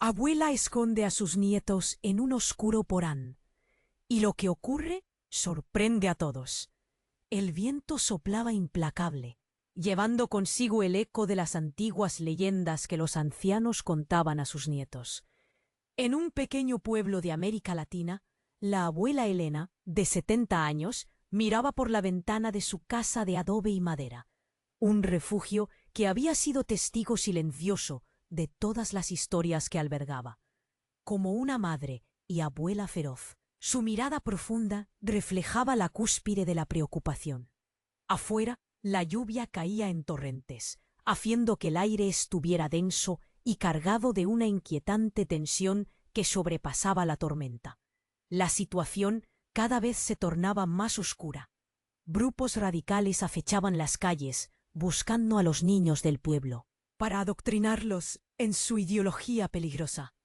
Abuela esconde a sus nietos en un oscuro porán, y lo que ocurre sorprende a todos. El viento soplaba implacable, llevando consigo el eco de las antiguas leyendas que los ancianos contaban a sus nietos. En un pequeño pueblo de América Latina, la abuela Elena, de 70 años, miraba por la ventana de su casa de adobe y madera, un refugio que había sido testigo silencioso de todas las historias que albergaba. Como una madre y abuela feroz, su mirada profunda reflejaba la cúspide de la preocupación. Afuera, la lluvia caía en torrentes, haciendo que el aire estuviera denso y cargado de una inquietante tensión que sobrepasaba la tormenta. La situación cada vez se tornaba más oscura. Grupos radicales acechaban las calles, buscando a los niños del pueblo, para adoctrinarlos en su ideología peligrosa.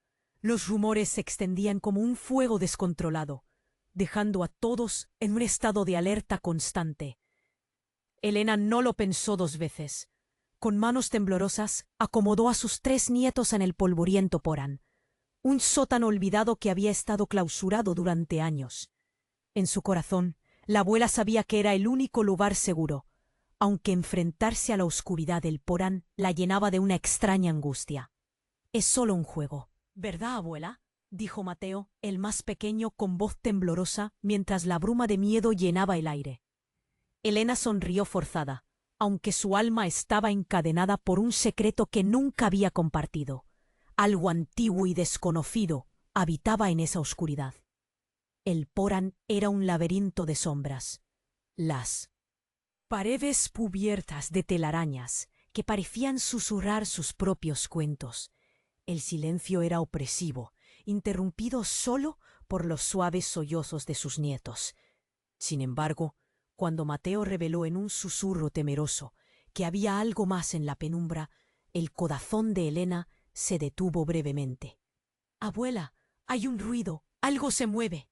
Los rumores se extendían como un fuego descontrolado, dejando a todos en un estado de alerta constante. Elena no lo pensó dos veces. Con manos temblorosas, acomodó a sus 3 nietos en el polvoriento porán, un sótano olvidado que había estado clausurado durante años. En su corazón, la abuela sabía que era el único lugar seguro, aunque enfrentarse a la oscuridad del porán la llenaba de una extraña angustia. «Es solo un juego, ¿verdad, abuela?», dijo Mateo, el más pequeño, con voz temblorosa, mientras la bruma de miedo llenaba el aire. Elena sonrió forzada, aunque su alma estaba encadenada por un secreto que nunca había compartido. Algo antiguo y desconocido habitaba en esa oscuridad. El porán era un laberinto de sombras. Las paredes cubiertas de telarañas que parecían susurrar sus propios cuentos. El silencio era opresivo, interrumpido solo por los suaves sollozos de sus nietos. Sin embargo, cuando Mateo reveló en un susurro temeroso que había algo más en la penumbra, el corazón de Elena se detuvo brevemente. «Abuela, hay un ruido, algo se mueve».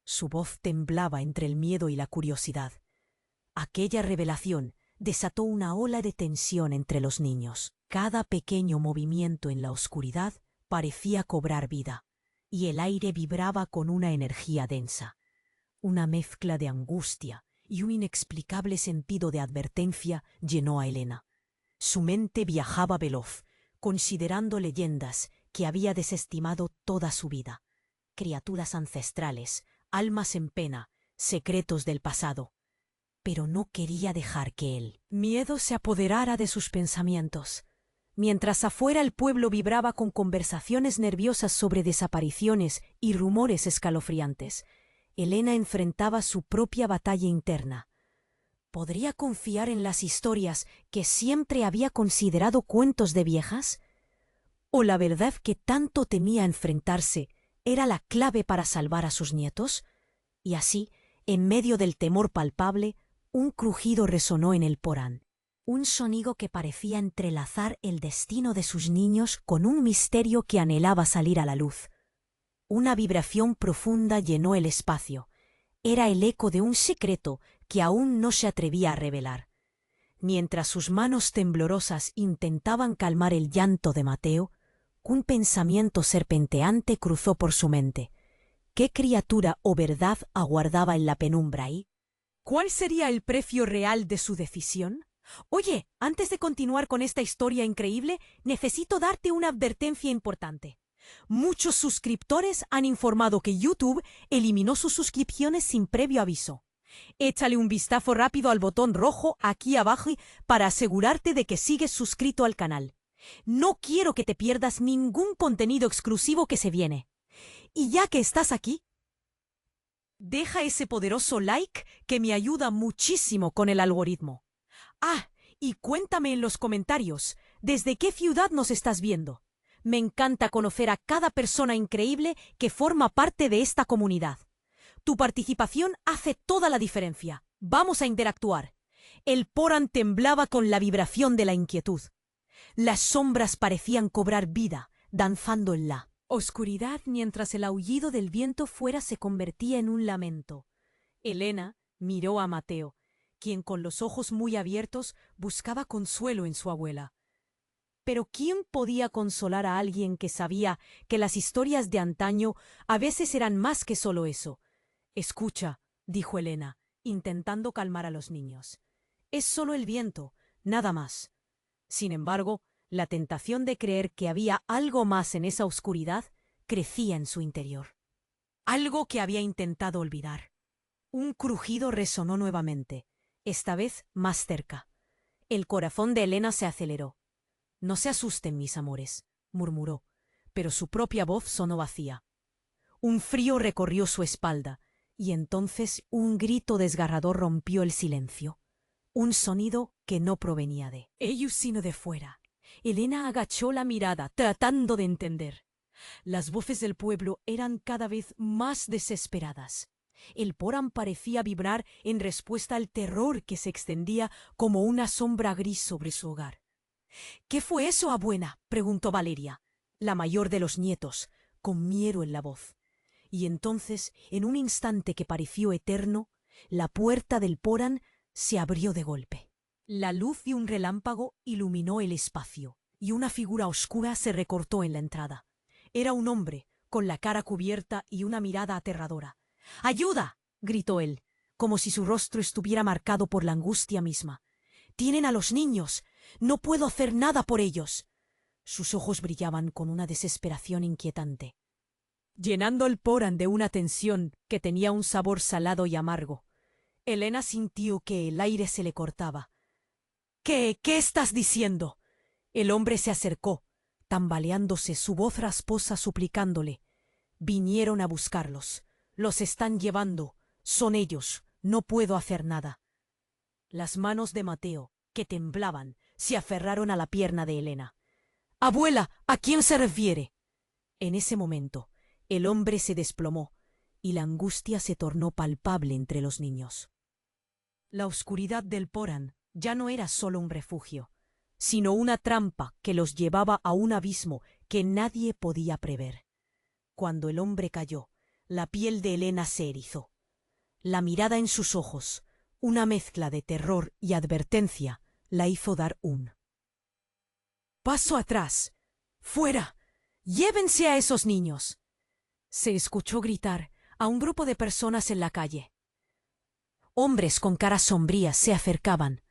Su voz temblaba entre el miedo y la curiosidad. Aquella revelación desató una ola de tensión entre los niños. Cada pequeño movimiento en la oscuridad parecía cobrar vida, y el aire vibraba con una energía densa. Una mezcla de angustia y un inexplicable sentido de advertencia llenó a Elena. Su mente viajaba veloz, considerando leyendas que había desestimado toda su vida. Criaturas ancestrales, almas en pena, secretos del pasado. Pero no quería dejar que el miedo se apoderara de sus pensamientos. Mientras afuera el pueblo vibraba con conversaciones nerviosas sobre desapariciones y rumores escalofriantes, Elena enfrentaba su propia batalla interna. ¿Podría confiar en las historias que siempre había considerado cuentos de viejas? ¿O la verdad que tanto temía enfrentarse era la clave para salvar a sus nietos? Y así, en medio del temor palpable, un crujido resonó en el porán. Un sonido que parecía entrelazar el destino de sus niños con un misterio que anhelaba salir a la luz. Una vibración profunda llenó el espacio. Era el eco de un secreto que aún no se atrevía a revelar. Mientras sus manos temblorosas intentaban calmar el llanto de Mateo, un pensamiento serpenteante cruzó por su mente. ¿Qué criatura o verdad aguardaba en la penumbra ahí? ¿Cuál sería el precio real de su decisión? Oye, antes de continuar con esta historia increíble, necesito darte una advertencia importante. Muchos suscriptores han informado que YouTube eliminó sus suscripciones sin previo aviso. Échale un vistazo rápido al botón rojo aquí abajo para asegurarte de que sigues suscrito al canal. No quiero que te pierdas ningún contenido exclusivo que se viene. Y ya que estás aquí, deja ese poderoso like que me ayuda muchísimo con el algoritmo. Ah, y cuéntame en los comentarios, ¿desde qué ciudad nos estás viendo? Me encanta conocer a cada persona increíble que forma parte de esta comunidad. Tu participación hace toda la diferencia. Vamos a interactuar. El porán temblaba con la vibración de la inquietud. Las sombras parecían cobrar vida, danzando en la oscuridad mientras el aullido del viento fuera se convertía en un lamento. Elena miró a Mateo, quien con los ojos muy abiertos buscaba consuelo en su abuela. Pero ¿quién podía consolar a alguien que sabía que las historias de antaño a veces eran más que solo eso? Escucha, dijo Elena, intentando calmar a los niños. Es solo el viento, nada más. Sin embargo, la tentación de creer que había algo más en esa oscuridad crecía en su interior. Algo que había intentado olvidar. Un crujido resonó nuevamente, esta vez más cerca. El corazón de Elena se aceleró. No se asusten, mis amores, murmuró, pero su propia voz sonó vacía. Un frío recorrió su espalda, y entonces un grito desgarrador rompió el silencio. Un sonido que no provenía de ellos sino de fuera. Elena agachó la mirada, tratando de entender. Las voces del pueblo eran cada vez más desesperadas. El Porán parecía vibrar en respuesta al terror que se extendía como una sombra gris sobre su hogar. —¿Qué fue eso, abuela? —preguntó Valeria, la mayor de los nietos, con miedo en la voz. Y entonces, en un instante que pareció eterno, la puerta del Porán se abrió de golpe. La luz de un relámpago iluminó el espacio, y una figura oscura se recortó en la entrada. Era un hombre, con la cara cubierta y una mirada aterradora. —¡Ayuda! —gritó él, como si su rostro estuviera marcado por la angustia misma. —¡Tienen a los niños! ¡No puedo hacer nada por ellos! Sus ojos brillaban con una desesperación inquietante, llenando el Porán de una tensión que tenía un sabor salado y amargo. Elena sintió que el aire se le cortaba. —¿Qué estás diciendo? El hombre se acercó, tambaleándose, su voz rasposa suplicándole. —Vinieron a buscarlos. Los están llevando. Son ellos. No puedo hacer nada. Las manos de Mateo, que temblaban, se aferraron a la pierna de Elena. —Abuela, ¿a quién se refiere? En ese momento, el hombre se desplomó, y la angustia se tornó palpable entre los niños. La oscuridad del Porán ya no era solo un refugio, sino una trampa que los llevaba a un abismo que nadie podía prever. Cuando el hombre cayó, la piel de Elena se erizó. La mirada en sus ojos, una mezcla de terror y advertencia, la hizo dar un paso atrás. ¡Fuera! ¡Llévense a esos niños! Se escuchó gritar a un grupo de personas en la calle. Hombres con caras sombrías se acercaban,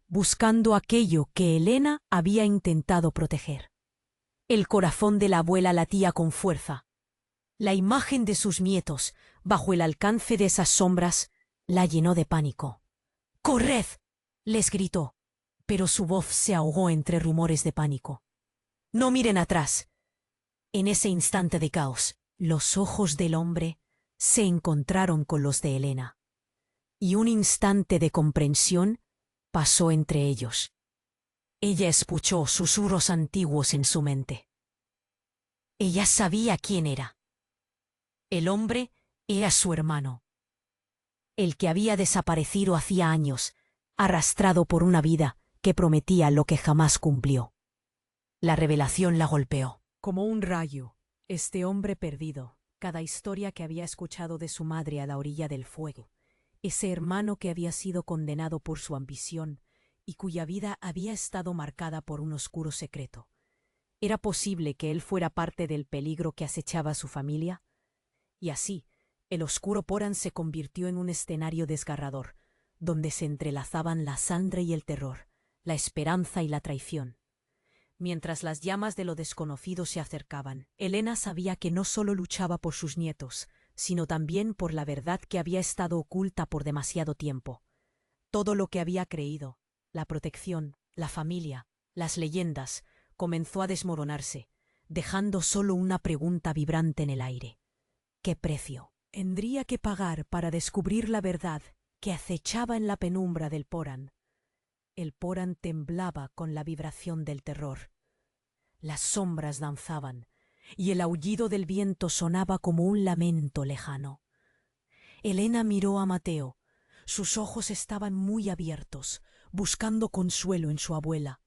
buscando aquello que Elena había intentado proteger. El corazón de la abuela latía con fuerza. La imagen de sus nietos, bajo el alcance de esas sombras, la llenó de pánico. —¡Corred! —les gritó, pero su voz se ahogó entre rumores de pánico. —No miren atrás. En ese instante de caos, los ojos del hombre se encontraron con los de Elena, y un instante de comprensión pasó entre ellos. Ella escuchó susurros antiguos en su mente. Ella sabía quién era. El hombre era su hermano, el que había desaparecido hacía años, arrastrado por una vida que prometía lo que jamás cumplió. La revelación la golpeó. Como un rayo, este hombre perdido, cada historia que había escuchado de su madre a la orilla del fuego, ese hermano que había sido condenado por su ambición y cuya vida había estado marcada por un oscuro secreto. ¿Era posible que él fuera parte del peligro que acechaba a su familia? Y así, el oscuro Porán se convirtió en un escenario desgarrador, donde se entrelazaban la sangre y el terror, la esperanza y la traición. Mientras las llamas de lo desconocido se acercaban, Elena sabía que no solo luchaba por sus nietos, sino también por la verdad que había estado oculta por demasiado tiempo. Todo lo que había creído, la protección, la familia, las leyendas, comenzó a desmoronarse, dejando solo una pregunta vibrante en el aire. ¿Qué precio tendría que pagar para descubrir la verdad que acechaba en la penumbra del Porán? El Porán temblaba con la vibración del terror. Las sombras danzaban, y el aullido del viento sonaba como un lamento lejano. Elena miró a Mateo. Sus ojos estaban muy abiertos, buscando consuelo en su abuela.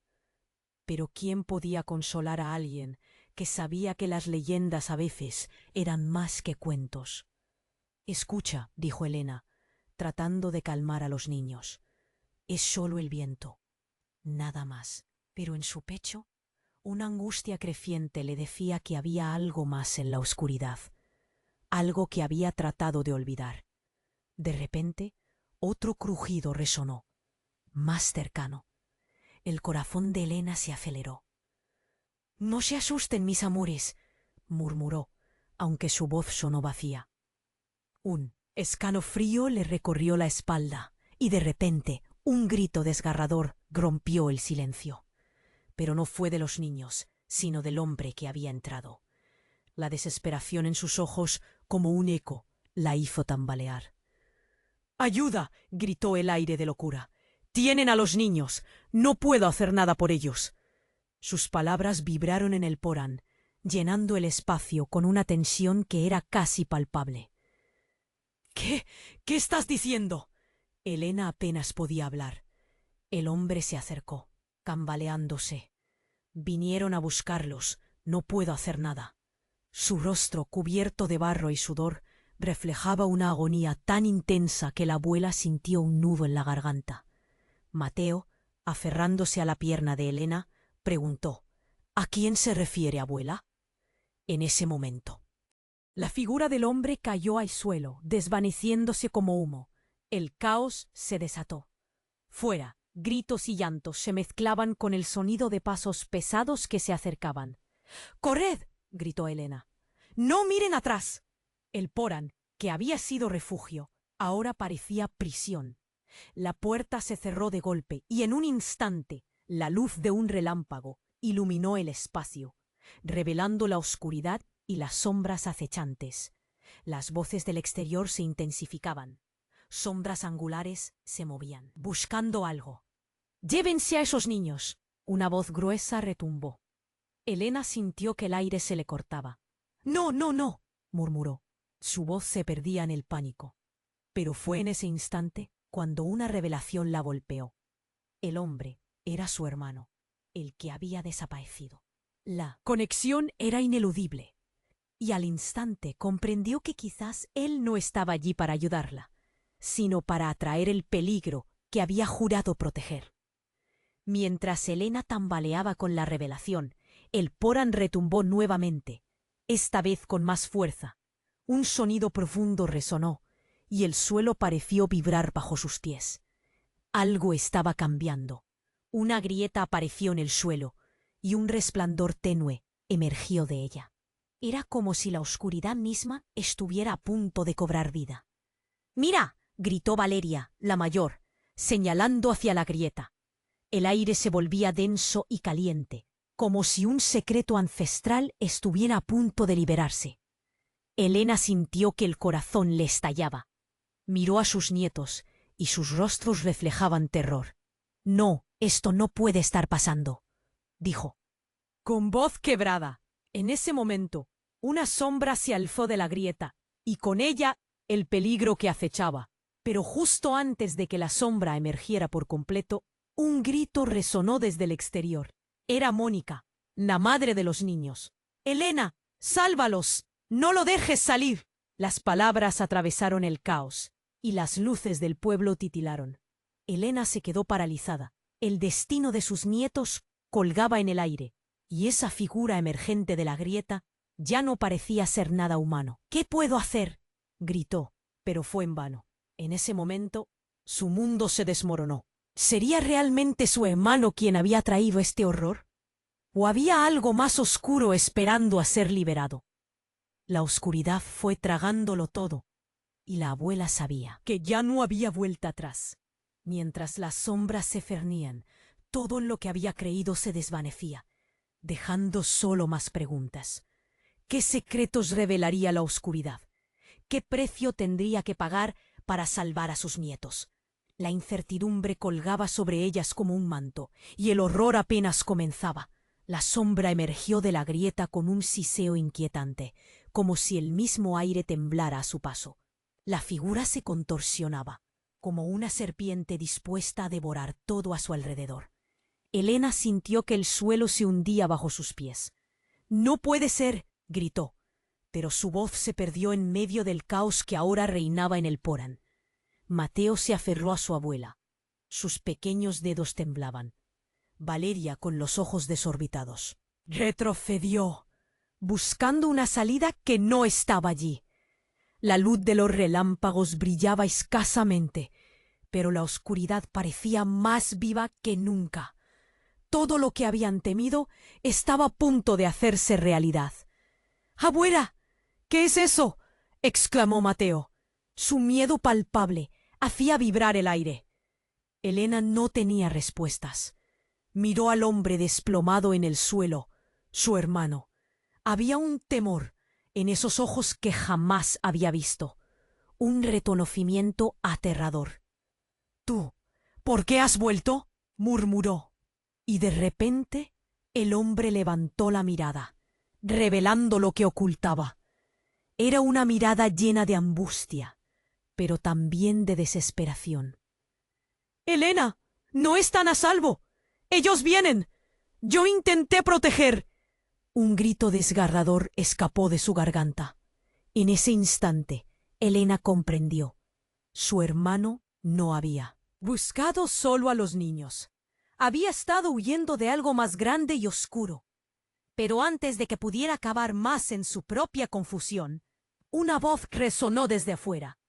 Pero ¿quién podía consolar a alguien que sabía que las leyendas a veces eran más que cuentos? —Escucha —dijo Elena, tratando de calmar a los niños—, es solo el viento, nada más. Pero en su pecho, Una angustia creciente le decía que había algo más en la oscuridad, algo que había tratado de olvidar. De repente, otro crujido resonó, más cercano. El corazón de Elena se aceleró. «No se asusten, mis amores», murmuró, aunque su voz sonó vacía. Un escalofrío le recorrió la espalda y de repente un grito desgarrador rompió el silencio. Pero no fue de los niños, sino del hombre que había entrado. La desesperación en sus ojos, como un eco, la hizo tambalear. «¡Ayuda!», gritó el aire de locura. «¡Tienen a los niños! ¡No puedo hacer nada por ellos!». Sus palabras vibraron en el Porán, llenando el espacio con una tensión que era casi palpable. «¿Qué estás diciendo?». Elena apenas podía hablar. El hombre se acercó, cambaleándose. «Vinieron a buscarlos. No puedo hacer nada». Su rostro, cubierto de barro y sudor, reflejaba una agonía tan intensa que la abuela sintió un nudo en la garganta. Mateo, aferrándose a la pierna de Elena, preguntó: «¿A quién se refiere, abuela?». En ese momento, la figura del hombre cayó al suelo, desvaneciéndose como humo. El caos se desató. Fuera, gritos y llantos se mezclaban con el sonido de pasos pesados que se acercaban. «¡Corred!», gritó Elena. «¡No miren atrás!». El Porán, que había sido refugio, ahora parecía prisión. La puerta se cerró de golpe y en un instante la luz de un relámpago iluminó el espacio, revelando la oscuridad y las sombras acechantes. Las voces del exterior se intensificaban. Sombras angulares se movían, buscando algo. «¡Llévense a esos niños!», una voz gruesa retumbó. Elena sintió que el aire se le cortaba. «¡No, no, no!», murmuró. Su voz se perdía en el pánico. Pero fue en ese instante cuando una revelación la golpeó. El hombre era su hermano, el que había desaparecido. La conexión era ineludible, y al instante comprendió que quizás él no estaba allí para ayudarla, sino para atraer el peligro que había jurado proteger. Mientras Elena tambaleaba con la revelación, el Porán retumbó nuevamente, esta vez con más fuerza. Un sonido profundo resonó, y el suelo pareció vibrar bajo sus pies. Algo estaba cambiando. Una grieta apareció en el suelo, y un resplandor tenue emergió de ella. Era como si la oscuridad misma estuviera a punto de cobrar vida. «¡Mira!», gritó Valeria, la mayor, señalando hacia la grieta. El aire se volvía denso y caliente, como si un secreto ancestral estuviera a punto de liberarse. Elena sintió que el corazón le estallaba. Miró a sus nietos y sus rostros reflejaban terror. «No, esto no puede estar pasando», dijo, con voz quebrada. En ese momento, una sombra se alzó de la grieta, y con ella el peligro que acechaba. Pero justo antes de que la sombra emergiera por completo, un grito resonó desde el exterior. Era Mónica, la madre de los niños. «¡Elena, sálvalos! ¡No lo dejes salir!». Las palabras atravesaron el caos, y las luces del pueblo titilaron. Elena se quedó paralizada. El destino de sus nietos colgaba en el aire, y esa figura emergente de la grieta ya no parecía ser nada humano. «¿Qué puedo hacer?», gritó, pero fue en vano. En ese momento, su mundo se desmoronó. ¿Sería realmente su hermano quien había traído este horror? ¿O había algo más oscuro esperando a ser liberado? La oscuridad fue tragándolo todo, y la abuela sabía que ya no había vuelta atrás. Mientras las sombras se cernían, todo en lo que había creído se desvanecía, dejando solo más preguntas. ¿Qué secretos revelaría la oscuridad? ¿Qué precio tendría que pagar para salvar a sus nietos? La incertidumbre colgaba sobre ellas como un manto, y el horror apenas comenzaba. La sombra emergió de la grieta con un siseo inquietante, como si el mismo aire temblara a su paso. La figura se contorsionaba, como una serpiente dispuesta a devorar todo a su alrededor. Elena sintió que el suelo se hundía bajo sus pies. «¡No puede ser!», gritó, pero su voz se perdió en medio del caos que ahora reinaba en el Porán. Mateo se aferró a su abuela. Sus pequeños dedos temblaban. Valeria con los ojos desorbitados. Retrocedió, buscando una salida que no estaba allí. La luz de los relámpagos brillaba escasamente, pero la oscuridad parecía más viva que nunca. Todo lo que habían temido estaba a punto de hacerse realidad. —¡Abuela! ¿Qué es eso? —exclamó Mateo. Su miedo palpable hacía vibrar el aire. Elena no tenía respuestas. Miró al hombre desplomado en el suelo, su hermano. Había un temor en esos ojos que jamás había visto, un reconocimiento aterrador. —¿Tú, por qué has vuelto? —murmuró. Y de repente el hombre levantó la mirada, revelando lo que ocultaba. Era una mirada llena de angustia, pero también de desesperación. —Elena, no están a salvo. ¡Ellos vienen! Yo intenté proteger. Un grito desgarrador escapó de su garganta. En ese instante, Elena comprendió. Su hermano no había buscado solo a los niños. Había estado huyendo de algo más grande y oscuro. Pero antes de que pudiera cavar más en su propia confusión, una voz resonó desde afuera.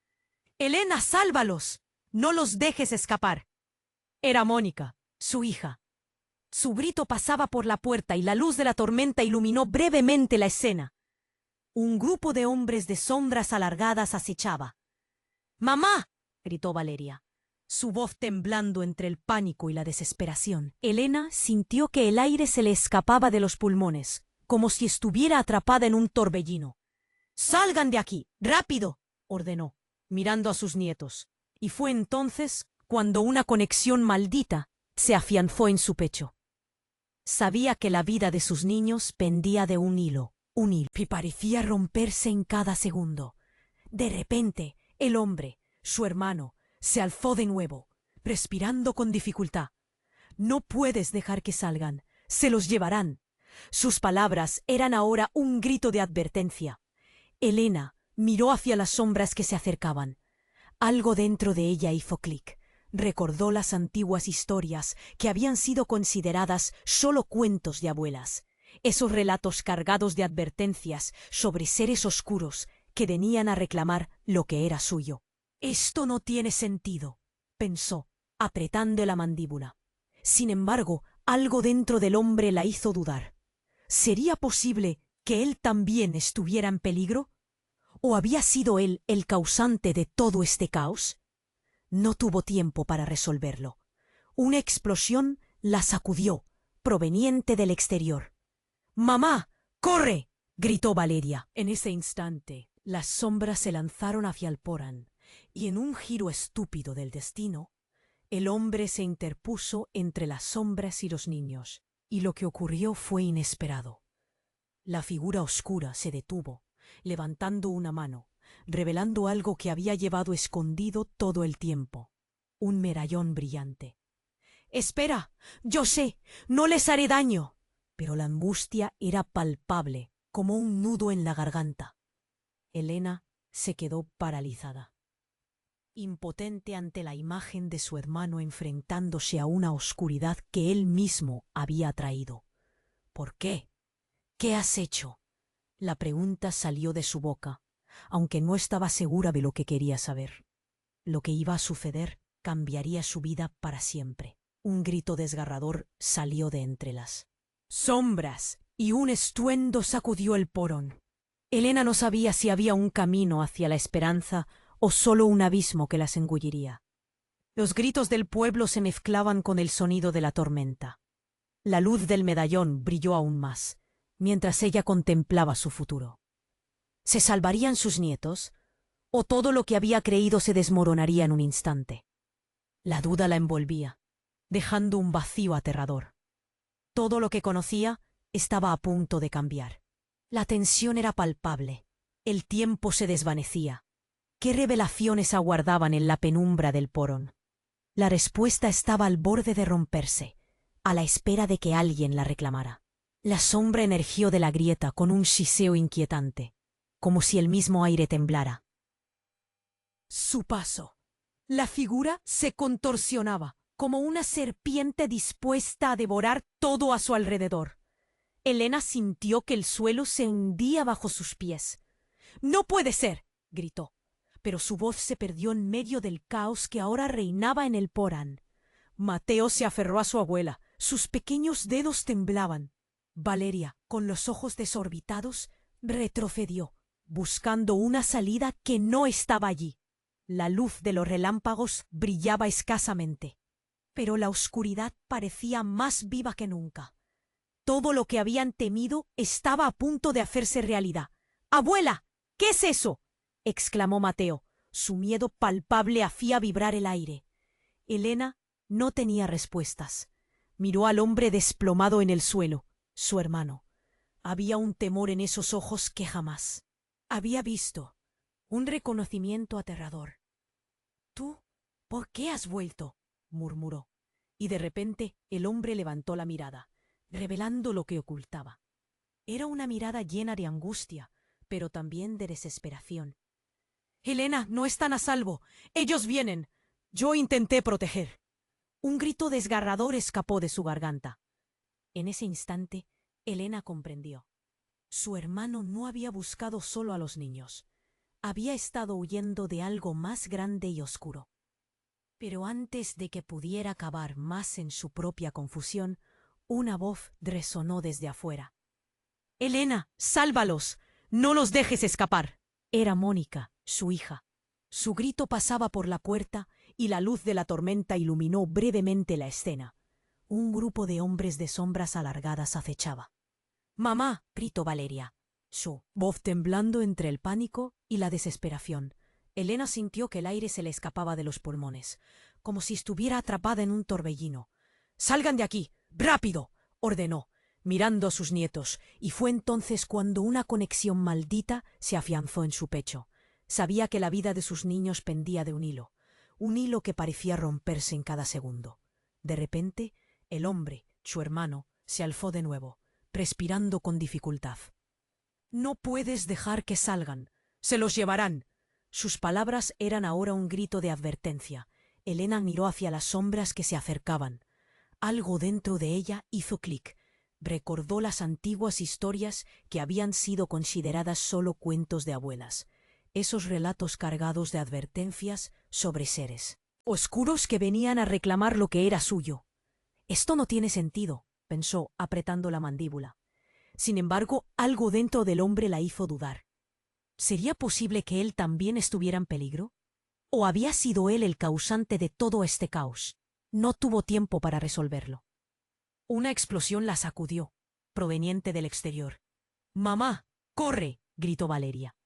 —Elena, sálvalos. No los dejes escapar. Era Mónica, su hija. Su grito pasaba por la puerta y la luz de la tormenta iluminó brevemente la escena. Un grupo de hombres de sombras alargadas acechaba. —¡Mamá! —gritó Valeria, su voz temblando entre el pánico y la desesperación. Elena sintió que el aire se le escapaba de los pulmones, como si estuviera atrapada en un torbellino. —¡Salgan de aquí! ¡Rápido! —ordenó, mirando a sus nietos. Y fue entonces cuando una conexión maldita se afianzó en su pecho. Sabía que la vida de sus niños pendía de un hilo que parecía romperse en cada segundo. De repente, el hombre, su hermano, se alzó de nuevo, respirando con dificultad. —No puedes dejar que salgan. Se los llevarán. Sus palabras eran ahora un grito de advertencia. Elena miró hacia las sombras que se acercaban. Algo dentro de ella hizo clic. Recordó las antiguas historias que habían sido consideradas solo cuentos de abuelas, esos relatos cargados de advertencias sobre seres oscuros que venían a reclamar lo que era suyo. Esto no tiene sentido, pensó, apretando la mandíbula. Sin embargo, algo dentro del hombre la hizo dudar. ¿Sería posible que él también estuviera en peligro? ¿O había sido él el causante de todo este caos? No tuvo tiempo para resolverlo. Una explosión la sacudió, proveniente del exterior. —¡Mamá! ¡Corre! —gritó Valeria. En ese instante, las sombras se lanzaron hacia el Porán, y en un giro estúpido del destino, el hombre se interpuso entre las sombras y los niños, y lo que ocurrió fue inesperado. La figura oscura se detuvo, levantando una mano, revelando algo que había llevado escondido todo el tiempo, un medallón brillante. —Espera, yo sé, no les haré daño. Pero la angustia era palpable, como un nudo en la garganta. Elena se quedó paralizada, impotente ante la imagen de su hermano enfrentándose a una oscuridad que él mismo había atraído. —¿Por qué? ¿Qué has hecho? La pregunta salió de su boca, aunque no estaba segura de lo que quería saber. Lo que iba a suceder cambiaría su vida para siempre. Un grito desgarrador salió de entre las sombras y un estruendo sacudió el porón. Elena no sabía si había un camino hacia la esperanza o solo un abismo que las engulliría. Los gritos del pueblo se mezclaban con el sonido de la tormenta. La luz del medallón brilló aún más, mientras ella contemplaba su futuro. ¿Se salvarían sus nietos? ¿O todo lo que había creído se desmoronaría en un instante? La duda la envolvía, dejando un vacío aterrador. Todo lo que conocía estaba a punto de cambiar. La tensión era palpable. El tiempo se desvanecía. ¿Qué revelaciones aguardaban en la penumbra del porón? La respuesta estaba al borde de romperse, a la espera de que alguien la reclamara. La sombra emergió de la grieta con un siseo inquietante, como si el mismo aire temblara. Su paso. La figura se contorsionaba, como una serpiente dispuesta a devorar todo a su alrededor. Elena sintió que el suelo se hundía bajo sus pies. «¡No puede ser!», gritó, pero su voz se perdió en medio del caos que ahora reinaba en el Porán. Mateo se aferró a su abuela. Sus pequeños dedos temblaban. Valeria, con los ojos desorbitados, retrocedió, buscando una salida que no estaba allí. La luz de los relámpagos brillaba escasamente, pero la oscuridad parecía más viva que nunca. Todo lo que habían temido estaba a punto de hacerse realidad. «¡Abuela! ¿Qué es eso?», exclamó Mateo. Su miedo palpable hacía vibrar el aire. Elena no tenía respuestas. Miró al hombre desplomado en el suelo, su hermano. Había un temor en esos ojos que jamás había visto, un reconocimiento aterrador. «¿Tú? ¿Por qué has vuelto?», murmuró, y de repente el hombre levantó la mirada, revelando lo que ocultaba. Era una mirada llena de angustia, pero también de desesperación. «Elena, no están a salvo. Ellos vienen. Yo intenté proteger». Un grito desgarrador escapó de su garganta. En ese instante, Elena comprendió. Su hermano no había buscado solo a los niños. Había estado huyendo de algo más grande y oscuro. Pero antes de que pudiera acabar más en su propia confusión, una voz resonó desde afuera. «Elena, sálvalos. No los dejes escapar». Era Mónica, su hija. Su grito pasaba por la puerta y la luz de la tormenta iluminó brevemente la escena. Un grupo de hombres de sombras alargadas acechaba. «¡Mamá!», gritó Valeria, su voz temblando entre el pánico y la desesperación. Elena sintió que el aire se le escapaba de los pulmones, como si estuviera atrapada en un torbellino. «¡Salgan de aquí! ¡Rápido!», ordenó, mirando a sus nietos, y fue entonces cuando una conexión maldita se afianzó en su pecho. Sabía que la vida de sus niños pendía de un hilo que parecía romperse en cada segundo. De repente, el hombre, su hermano, se alzó de nuevo, respirando con dificultad. «No puedes dejar que salgan. Se los llevarán». Sus palabras eran ahora un grito de advertencia. Elena miró hacia las sombras que se acercaban. Algo dentro de ella hizo clic. Recordó las antiguas historias que habían sido consideradas solo cuentos de abuelas. Esos relatos cargados de advertencias sobre seres oscuros que venían a reclamar lo que era suyo. «Esto no tiene sentido», pensó, apretando la mandíbula. Sin embargo, algo dentro del hombre la hizo dudar. ¿Sería posible que él también estuviera en peligro? ¿O había sido él el causante de todo este caos? No tuvo tiempo para resolverlo. Una explosión la sacudió, proveniente del exterior. «¡Mamá! ¡Corre!», gritó Valeria.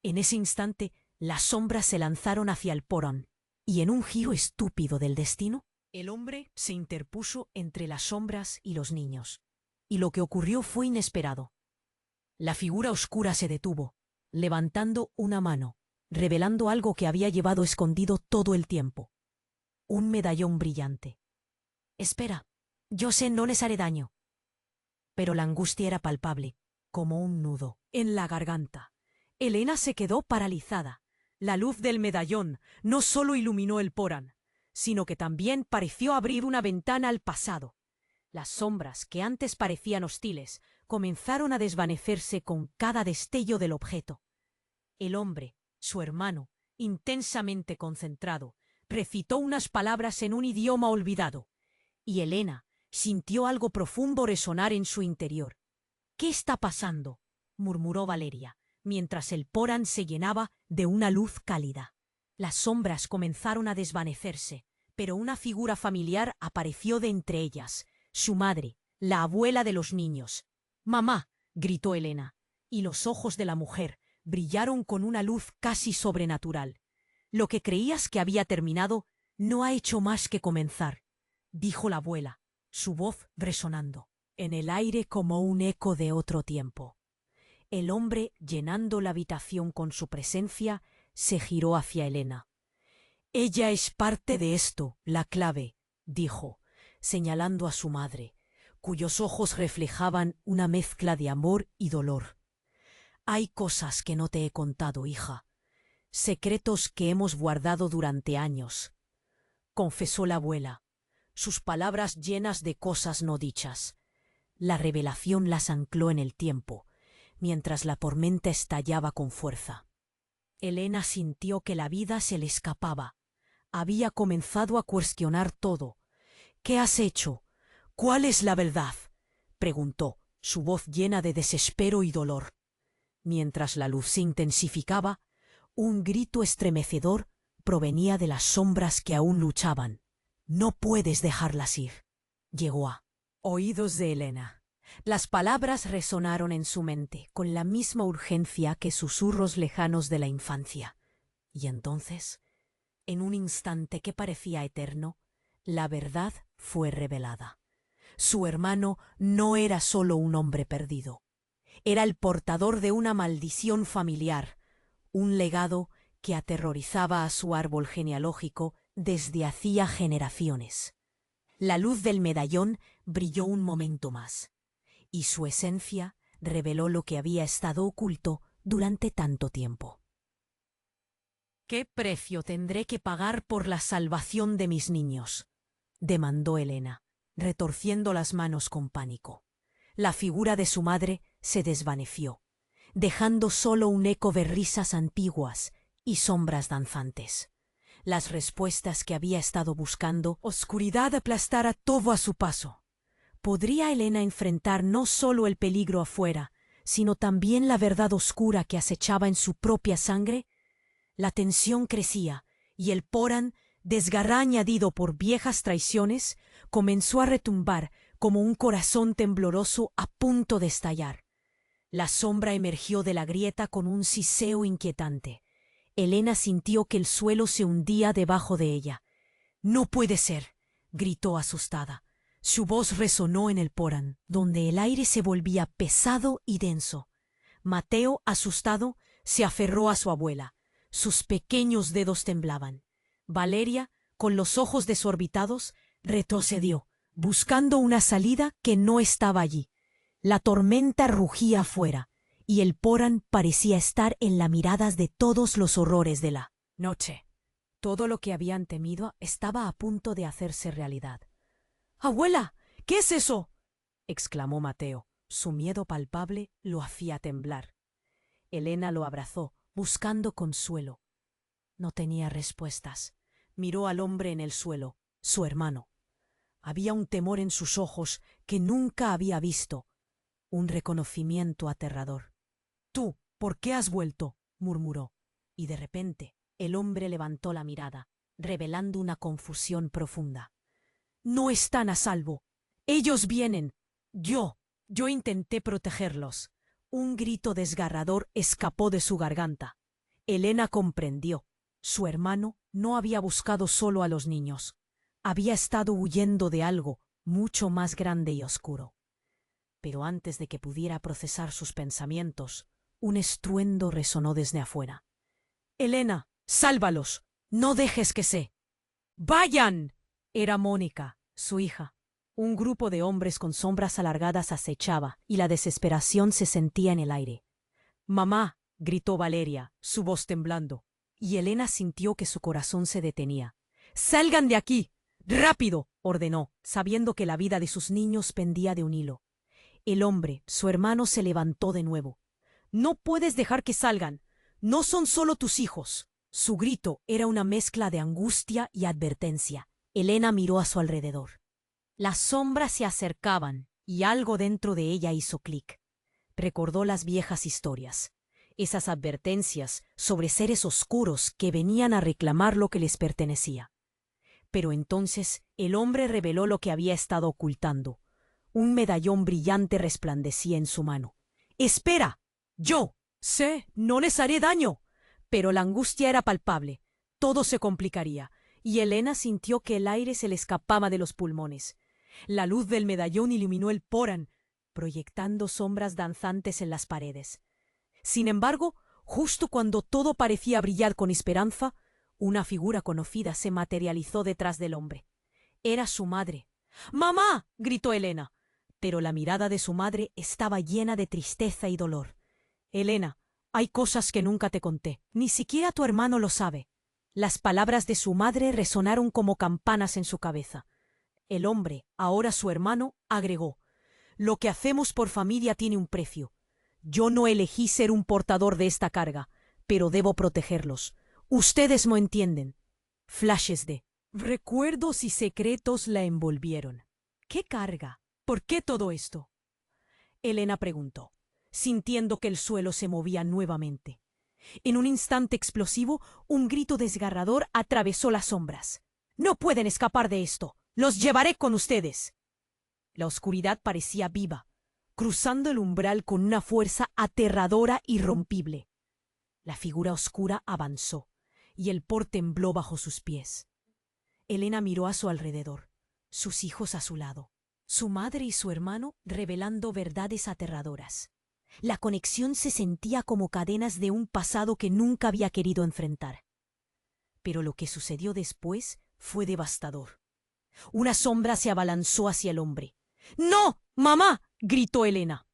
En ese instante, las sombras se lanzaron hacia el porón, y en un giro estúpido del destino, el hombre se interpuso entre las sombras y los niños. Y lo que ocurrió fue inesperado. La figura oscura se detuvo, levantando una mano, revelando algo que había llevado escondido todo el tiempo. Un medallón brillante. «Espera, yo sé, no les haré daño». Pero la angustia era palpable, como un nudo en la garganta. Elena se quedó paralizada. La luz del medallón no solo iluminó el Porán, sino que también pareció abrir una ventana al pasado. Las sombras, que antes parecían hostiles, comenzaron a desvanecerse con cada destello del objeto. El hombre, su hermano, intensamente concentrado, recitó unas palabras en un idioma olvidado, y Elena sintió algo profundo resonar en su interior. «¿Qué está pasando?», murmuró Valeria, mientras el Porán se llenaba de una luz cálida. Las sombras comenzaron a desvanecerse, pero una figura familiar apareció de entre ellas, su madre, la abuela de los niños. «¡Mamá!», gritó Elena, y los ojos de la mujer brillaron con una luz casi sobrenatural. «Lo que creías que había terminado no ha hecho más que comenzar», dijo la abuela, su voz resonando en el aire como un eco de otro tiempo. El hombre, llenando la habitación con su presencia, se giró hacia Elena. «Ella es parte de esto, la clave», dijo, señalando a su madre, cuyos ojos reflejaban una mezcla de amor y dolor. «Hay cosas que no te he contado, hija, secretos que hemos guardado durante años», confesó la abuela, sus palabras llenas de cosas no dichas. La revelación las ancló en el tiempo, mientras la tormenta estallaba con fuerza. Elena sintió que la vida se le escapaba. Había comenzado a cuestionar todo. «¿Qué has hecho? ¿Cuál es la verdad?», preguntó, su voz llena de desespero y dolor. Mientras la luz se intensificaba, un grito estremecedor provenía de las sombras que aún luchaban. «No puedes dejarlas ir», llegó a oídos de Elena. Las palabras resonaron en su mente con la misma urgencia que susurros lejanos de la infancia. Y entonces, en un instante que parecía eterno, la verdad fue revelada. Su hermano no era solo un hombre perdido. Era el portador de una maldición familiar, un legado que aterrorizaba a su árbol genealógico desde hacía generaciones. La luz del medallón brilló un momento más, y su esencia reveló lo que había estado oculto durante tanto tiempo. «¿Qué precio tendré que pagar por la salvación de mis niños?», demandó Elena, retorciendo las manos con pánico. La figura de su madre se desvaneció, dejando solo un eco de risas antiguas y sombras danzantes. Las respuestas que había estado buscando, oscuridad aplastara todo a su paso. ¿Podría Elena enfrentar no solo el peligro afuera, sino también la verdad oscura que acechaba en su propia sangre? La tensión crecía, y el Poran, desgarrado añadido por viejas traiciones, comenzó a retumbar como un corazón tembloroso a punto de estallar. La sombra emergió de la grieta con un siseo inquietante. Elena sintió que el suelo se hundía debajo de ella. «No puede ser», gritó asustada. Su voz resonó en el Poran, donde el aire se volvía pesado y denso. Mateo, asustado, se aferró a su abuela. Sus pequeños dedos temblaban. Valeria, con los ojos desorbitados, retrocedió, buscando una salida que no estaba allí. La tormenta rugía afuera, y el Poran parecía estar en las miradas de todos los horrores de la noche. Todo lo que habían temido estaba a punto de hacerse realidad. «¡Abuela! ¿Qué es eso?», exclamó Mateo. Su miedo palpable lo hacía temblar. Elena lo abrazó, buscando consuelo. No tenía respuestas. Miró al hombre en el suelo, su hermano. Había un temor en sus ojos que nunca había visto, un reconocimiento aterrador. «¿Tú, por qué has vuelto?», murmuró, y de repente el hombre levantó la mirada, revelando una confusión profunda. «No están a salvo. Ellos vienen. Yo intenté protegerlos». Un grito desgarrador escapó de su garganta. Elena comprendió. Su hermano no había buscado solo a los niños. Había estado huyendo de algo mucho más grande y oscuro. Pero antes de que pudiera procesar sus pensamientos, un estruendo resonó desde afuera. «Elena, sálvalos. No dejes que se vayan». Era Mónica, su hija. Un grupo de hombres con sombras alargadas acechaba, y la desesperación se sentía en el aire. «Mamá», gritó Valeria, su voz temblando, y Elena sintió que su corazón se detenía. «¡Salgan de aquí! ¡Rápido!», ordenó, sabiendo que la vida de sus niños pendía de un hilo. El hombre, su hermano, se levantó de nuevo. «No puedes dejar que salgan. No son solo tus hijos». Su grito era una mezcla de angustia y advertencia. Elena miró a su alrededor. Las sombras se acercaban, y algo dentro de ella hizo clic. Recordó las viejas historias, esas advertencias sobre seres oscuros que venían a reclamar lo que les pertenecía. Pero entonces el hombre reveló lo que había estado ocultando. Un medallón brillante resplandecía en su mano. «¡Espera! Yo sé, no les haré daño». Pero la angustia era palpable. Todo se complicaría, y Elena sintió que el aire se le escapaba de los pulmones. La luz del medallón iluminó el Poran, proyectando sombras danzantes en las paredes. Sin embargo, justo cuando todo parecía brillar con esperanza, una figura conocida se materializó detrás del hombre. Era su madre. «¡Mamá!», gritó Elena. Pero la mirada de su madre estaba llena de tristeza y dolor. «Elena, hay cosas que nunca te conté. Ni siquiera tu hermano lo sabe». Las palabras de su madre resonaron como campanas en su cabeza. El hombre, ahora su hermano, agregó: Lo que hacemos por familia tiene un precio. Yo no elegí ser un portador de esta carga, pero debo protegerlos. Ustedes no entienden. Flashes de recuerdos y secretos la envolvieron. ¿Qué carga? ¿Por qué todo esto? Elena preguntó, sintiendo que el suelo se movía nuevamente. En un instante explosivo, un grito desgarrador atravesó las sombras. «¡No pueden escapar de esto! ¡Los llevaré con ustedes!» La oscuridad parecía viva, cruzando el umbral con una fuerza aterradora e irrompible. La figura oscura avanzó, y el por tembló bajo sus pies. Elena miró a su alrededor, sus hijos a su lado, su madre y su hermano revelando verdades aterradoras. La conexión se sentía como cadenas de un pasado que nunca había querido enfrentar. Pero lo que sucedió después fue devastador. Una sombra se abalanzó hacia el hombre. «¡No, mamá!» gritó Elena.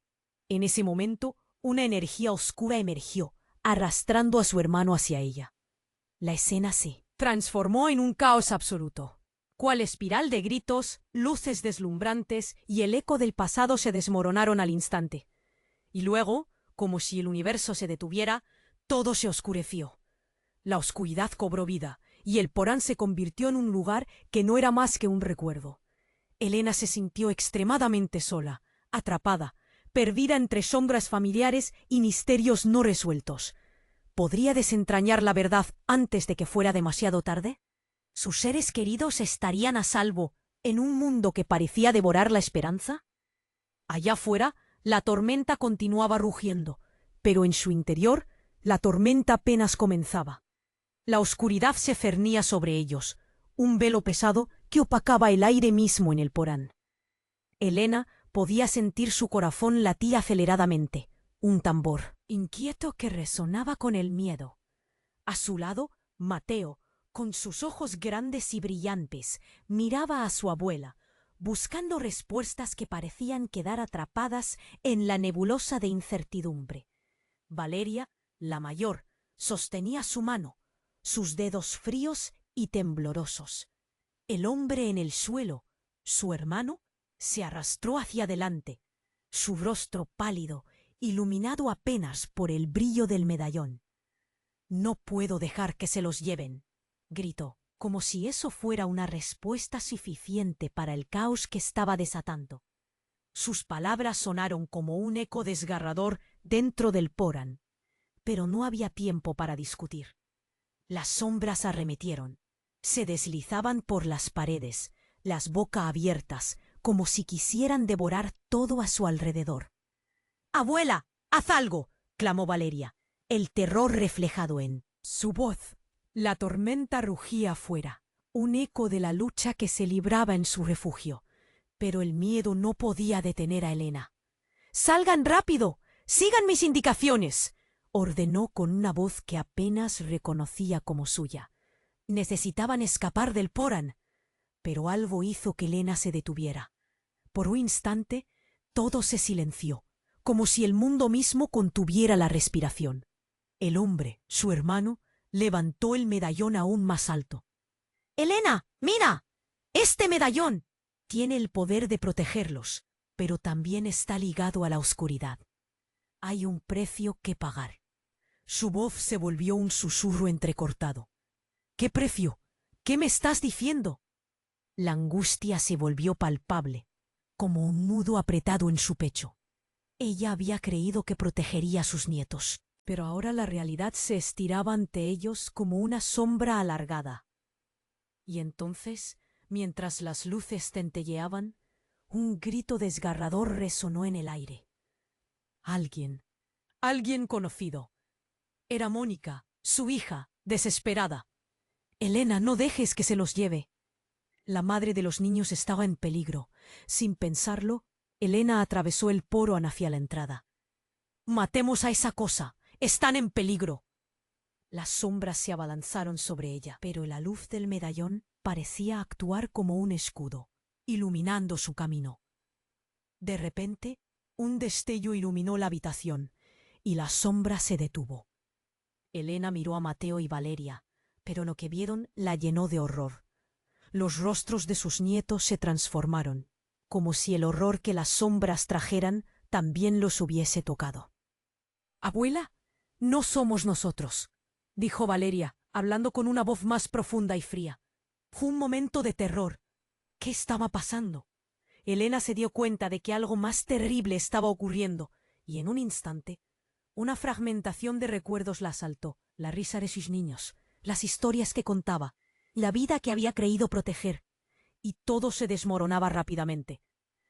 En ese momento, una energía oscura emergió, arrastrando a su hermano hacia ella. La escena se transformó en un caos absoluto. Cual espiral de gritos, luces deslumbrantes y el eco del pasado se desmoronaron al instante. Y luego, como si el universo se detuviera, todo se oscureció. La oscuridad cobró vida, y el porán se convirtió en un lugar que no era más que un recuerdo. Elena se sintió extremadamente sola, atrapada, perdida entre sombras familiares y misterios no resueltos. ¿Podría desentrañar la verdad antes de que fuera demasiado tarde? ¿Sus seres queridos estarían a salvo en un mundo que parecía devorar la esperanza? Allá afuera, la tormenta continuaba rugiendo, pero en su interior, la tormenta apenas comenzaba. La oscuridad se cernía sobre ellos, un velo pesado que opacaba el aire mismo en el porán. Elena podía sentir su corazón latir aceleradamente, un tambor inquieto que resonaba con el miedo. A su lado, Mateo, con sus ojos grandes y brillantes, miraba a su abuela, buscando respuestas que parecían quedar atrapadas en la nebulosa de incertidumbre. Valeria, la mayor, sostenía su mano, sus dedos fríos y temblorosos. El hombre en el suelo, su hermano, se arrastró hacia adelante, su rostro pálido, iluminado apenas por el brillo del medallón. «No puedo dejar que se los lleven», gritó, como si eso fuera una respuesta suficiente para el caos que estaba desatando. Sus palabras sonaron como un eco desgarrador dentro del porán, pero no había tiempo para discutir. Las sombras arremetieron, se deslizaban por las paredes, las bocas abiertas, como si quisieran devorar todo a su alrededor. «¡Abuela, haz algo!», clamó Valeria, el terror reflejado en su voz. La tormenta rugía afuera, un eco de la lucha que se libraba en su refugio, pero el miedo no podía detener a Elena. «¡Salgan rápido! ¡Sigan mis indicaciones!», ordenó con una voz que apenas reconocía como suya. Necesitaban escapar del porán, pero algo hizo que Elena se detuviera. Por un instante, todo se silenció, como si el mundo mismo contuviera la respiración. El hombre, su hermano, levantó el medallón aún más alto. «Elena, mira, este medallón tiene el poder de protegerlos, pero también está ligado a la oscuridad. Hay un precio que pagar». Su voz se volvió un susurro entrecortado. «¿Qué precio? ¿Qué me estás diciendo?». La angustia se volvió palpable, como un nudo apretado en su pecho. Ella había creído que protegería a sus nietos, pero ahora la realidad se estiraba ante ellos como una sombra alargada. Y entonces, mientras las luces centelleaban, un grito desgarrador resonó en el aire. Alguien conocido. Era Mónica, su hija, desesperada. «Elena, no dejes que se los lleve». La madre de los niños estaba en peligro. Sin pensarlo, Elena atravesó el porán hacia la entrada. «Matemos a esa cosa. Están en peligro». Las sombras se abalanzaron sobre ella, pero la luz del medallón parecía actuar como un escudo, iluminando su camino. De repente, un destello iluminó la habitación, y la sombra se detuvo. Elena miró a Mateo y Valeria, pero lo que vieron la llenó de horror. Los rostros de sus nietos se transformaron, como si el horror que las sombras trajeran también los hubiese tocado. «Abuela, no somos nosotros», dijo Valeria, hablando con una voz más profunda y fría. Fue un momento de terror. ¿Qué estaba pasando? Elena se dio cuenta de que algo más terrible estaba ocurriendo, y en un instante, una fragmentación de recuerdos la asaltó, la risa de sus niños, las historias que contaba, la vida que había creído proteger, y todo se desmoronaba rápidamente.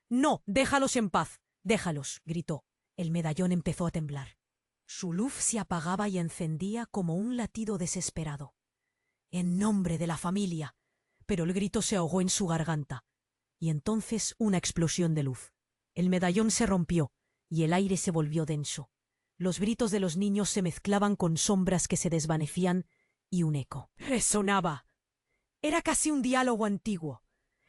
«No, déjalos en paz, déjalos», gritó. El medallón empezó a temblar. Su luz se apagaba y encendía como un latido desesperado. «En nombre de la familia», pero el grito se ahogó en su garganta. Y entonces una explosión de luz. El medallón se rompió y el aire se volvió denso. Los gritos de los niños se mezclaban con sombras que se desvanecían y un eco resonaba. Era casi un diálogo antiguo.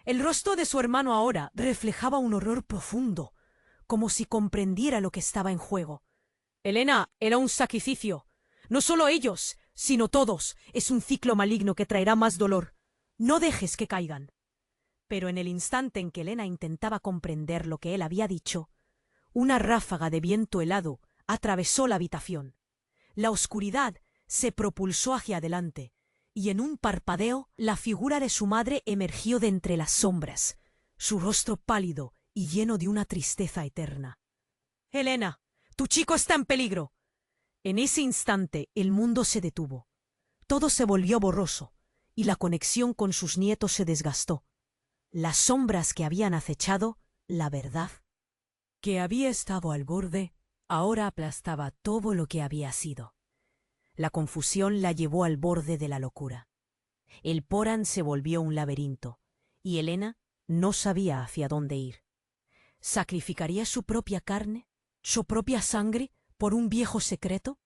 El rostro de su hermano ahora reflejaba un horror profundo, como si comprendiera lo que estaba en juego. «Elena, era un sacrificio. No solo ellos, sino todos. Es un ciclo maligno que traerá más dolor. No dejes que caigan». Pero en el instante en que Elena intentaba comprender lo que él había dicho, una ráfaga de viento helado atravesó la habitación. La oscuridad se propulsó hacia adelante, y en un parpadeo la figura de su madre emergió de entre las sombras, su rostro pálido y lleno de una tristeza eterna. «Elena, tu chico está en peligro». En ese instante el mundo se detuvo. Todo se volvió borroso, y la conexión con sus nietos se desgastó. Las sombras que habían acechado, la verdad, que había estado al borde, ahora aplastaba todo lo que había sido. La confusión la llevó al borde de la locura. El Porán se volvió un laberinto, y Elena no sabía hacia dónde ir. ¿Sacrificaría su propia carne, su propia sangre, por un viejo secreto?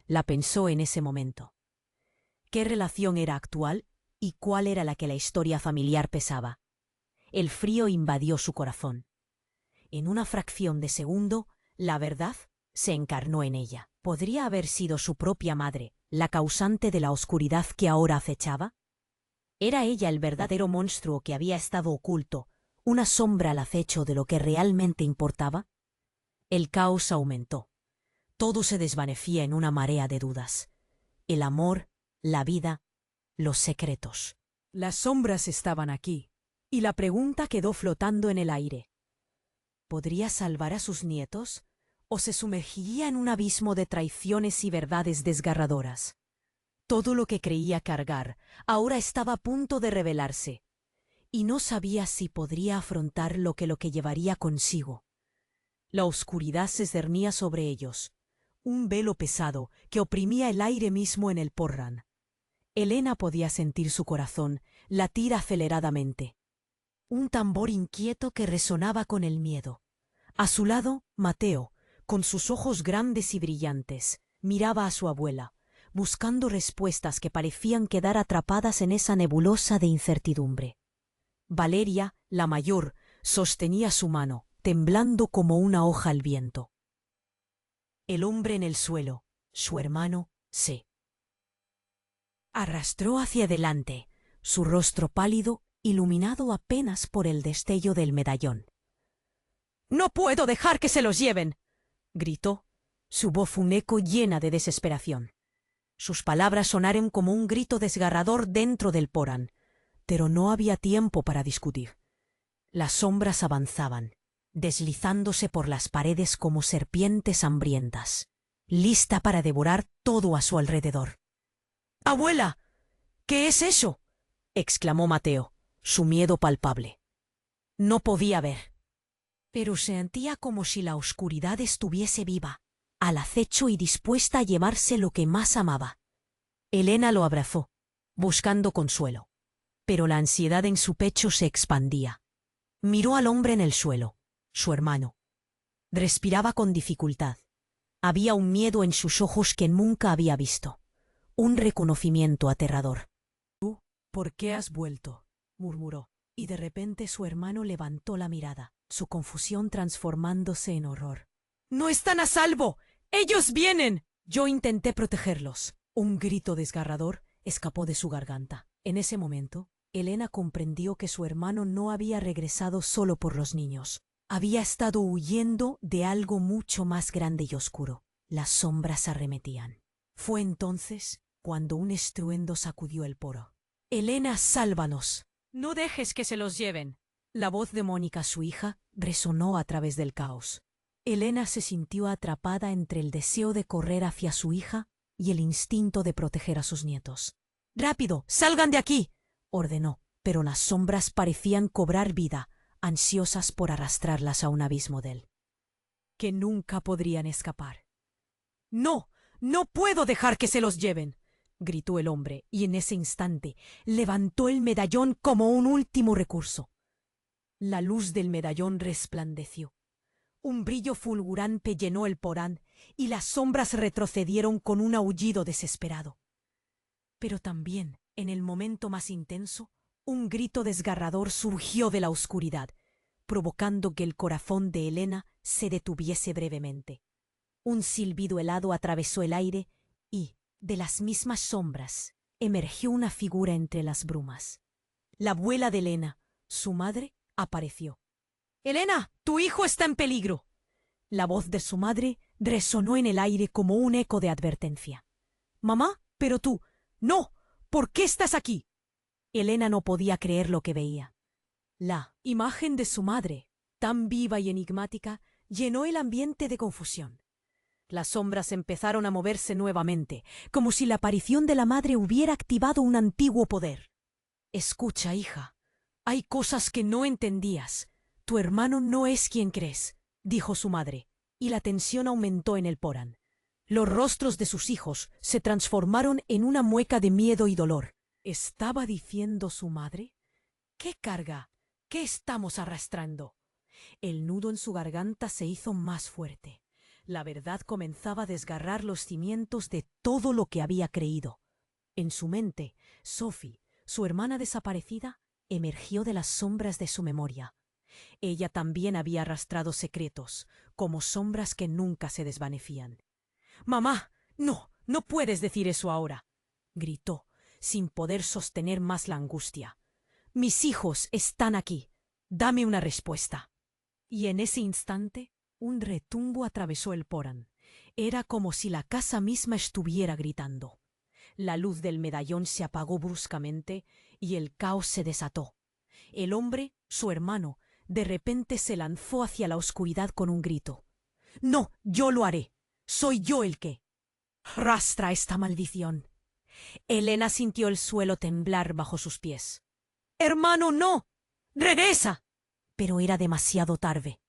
La pensó en ese momento. ¿Qué relación era actual y cuál era la que la historia familiar pesaba? El frío invadió su corazón. En una fracción de segundo, la verdad se encarnó en ella. ¿Podría haber sido su propia madre la causante de la oscuridad que ahora acechaba? ¿Era ella el verdadero monstruo que había estado oculto, una sombra al acecho de lo que realmente importaba? El caos aumentó. Todo se desvanecía en una marea de dudas. El amor, la vida, los secretos. Las sombras estaban aquí, y la pregunta quedó flotando en el aire. ¿Podría salvar a sus nietos o se sumergiría en un abismo de traiciones y verdades desgarradoras? Todo lo que creía cargar ahora estaba a punto de revelarse, y no sabía si podría afrontar lo que llevaría consigo. La oscuridad se cernía sobre ellos, un velo pesado que oprimía el aire mismo en el Porrán. Elena podía sentir su corazón latir aceleradamente. Un tambor inquieto que resonaba con el miedo. A su lado, Mateo, con sus ojos grandes y brillantes, miraba a su abuela, buscando respuestas que parecían quedar atrapadas en esa nebulosa de incertidumbre. Valeria, la mayor, sostenía su mano, temblando como una hoja al viento. El hombre en el suelo, su hermano, se arrastró hacia adelante, su rostro pálido, iluminado apenas por el destello del medallón. «No puedo dejar que se los lleven», gritó, su voz un eco llena de desesperación. Sus palabras sonaron como un grito desgarrador dentro del Porán, pero no había tiempo para discutir. Las sombras avanzaban, deslizándose por las paredes como serpientes hambrientas, lista para devorar todo a su alrededor. «¡Abuela! ¿Qué es eso?», exclamó Mateo, su miedo palpable. No podía ver, pero sentía como si la oscuridad estuviese viva, al acecho y dispuesta a llevarse lo que más amaba. Elena lo abrazó, buscando consuelo, pero la ansiedad en su pecho se expandía. Miró al hombre en el suelo, su hermano. Respiraba con dificultad. Había un miedo en sus ojos que nunca había visto, un reconocimiento aterrador. «¿Tú por qué has vuelto?», murmuró, y de repente su hermano levantó la mirada, su confusión transformándose en horror. «¡No están a salvo! ¡Ellos vienen!». «Yo intenté protegerlos». Un grito desgarrador escapó de su garganta. En ese momento, Elena comprendió que su hermano no había regresado solo por los niños. Había estado huyendo de algo mucho más grande y oscuro. Las sombras arremetían. Fue entonces cuando un estruendo sacudió el poro. «Elena, sálvanos. No dejes que se los lleven». La voz de Mónica, su hija, resonó a través del caos. Elena se sintió atrapada entre el deseo de correr hacia su hija y el instinto de proteger a sus nietos. «¡Rápido! ¡Salgan de aquí!», ordenó, pero las sombras parecían cobrar vida, ansiosas por arrastrarlas a un abismo que nunca podrían escapar. «¡No! ¡No puedo dejar que se los lleven!», gritó el hombre, y en ese instante levantó el medallón como un último recurso. La luz del medallón resplandeció. Un brillo fulgurante llenó el porán, y las sombras retrocedieron con un aullido desesperado. Pero también, en el momento más intenso, un grito desgarrador surgió de la oscuridad, provocando que el corazón de Elena se detuviese brevemente. Un silbido helado atravesó el aire y, de las mismas sombras, emergió una figura entre las brumas. La abuela de Elena, su madre, apareció. «Elena, tu hijo está en peligro». La voz de su madre resonó en el aire como un eco de advertencia. «Mamá, pero tú, no, ¿por qué estás aquí?». Elena no podía creer lo que veía. La imagen de su madre, tan viva y enigmática, llenó el ambiente de confusión. Las sombras empezaron a moverse nuevamente, como si la aparición de la madre hubiera activado un antiguo poder. «Escucha, hija, hay cosas que no entendías. Tu hermano no es quien crees», dijo su madre, y la tensión aumentó en el porán. Los rostros de sus hijos se transformaron en una mueca de miedo y dolor. ¿Estaba diciendo su madre? «¿Qué carga? ¿Qué estamos arrastrando?». El nudo en su garganta se hizo más fuerte. La verdad comenzaba a desgarrar los cimientos de todo lo que había creído. En su mente, Sophie, su hermana desaparecida, emergió de las sombras de su memoria. Ella también había arrastrado secretos, como sombras que nunca se desvanecían. «Mamá, no, no puedes decir eso ahora», gritó, sin poder sostener más la angustia. «Mis hijos están aquí. Dame una respuesta». Y en ese instante, un retumbo atravesó el porán. Era como si la casa misma estuviera gritando. La luz del medallón se apagó bruscamente y el caos se desató. El hombre, su hermano, de repente se lanzó hacia la oscuridad con un grito. «No, yo lo haré. Soy yo el que. Arrastra esta maldición». Elena sintió el suelo temblar bajo sus pies. «¡Hermano, no! ¡Regresa!». Pero era demasiado tarde.